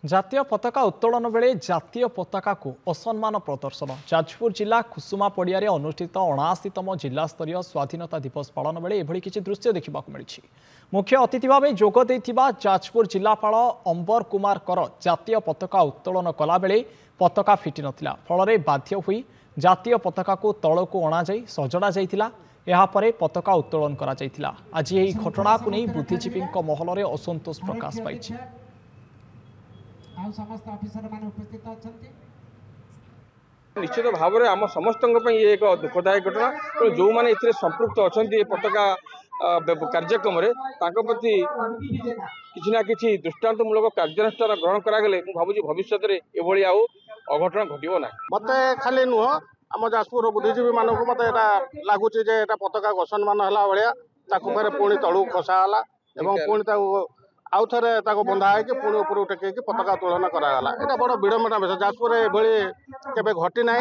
जातीय पताका उत्तोलन बेले जातीय पताका को असम्मान प्रदर्शन जाजपुर जिला कुसुमा पड़िया अनुष्ठित 79तम जिला स्तरीय स्वाधीनता दिवस पालन बेले एभली किछि दृश्य देखा मिली। मुख्य अतिथि भाव जोग देथिबा जाजपुर जिलापाल अंबर कुमार कर जातीय पताका उत्तोलन कला बेले पताका फिटी नथिला फल बाध्य हुई जातीय पताका को तलकू अणा जाई सजड़ा जाइतिला। यापर पताका उत्तोलन करा जाइतिला। आज यही घटना को नहीं बुद्धिजीवी महल में असंतोष प्रकाश पाई। निश्चित भाव में आम समस्त ये एक दुखदायक घटना तो जो मैंने संपृक्त अच्छा पताका कार्यक्रम प्रति किसी ना कि दृष्टांतमूलक कार्यानुष्ठान ग्रहण करागले भावुँ भविष्य में ये अघटन घटो ना। मत खाली नुह आम जाजपुर बुद्धिजीवी मानक मत लगुच पताका असम्मान है भाया पुणी तलू खसाला पुणी आउ थे बंधा है पुणी ऊपर टेक पताका उत्तोलन कराला। यहाँ बड़ विडंबना विषय जाजपुर ये घटी ना।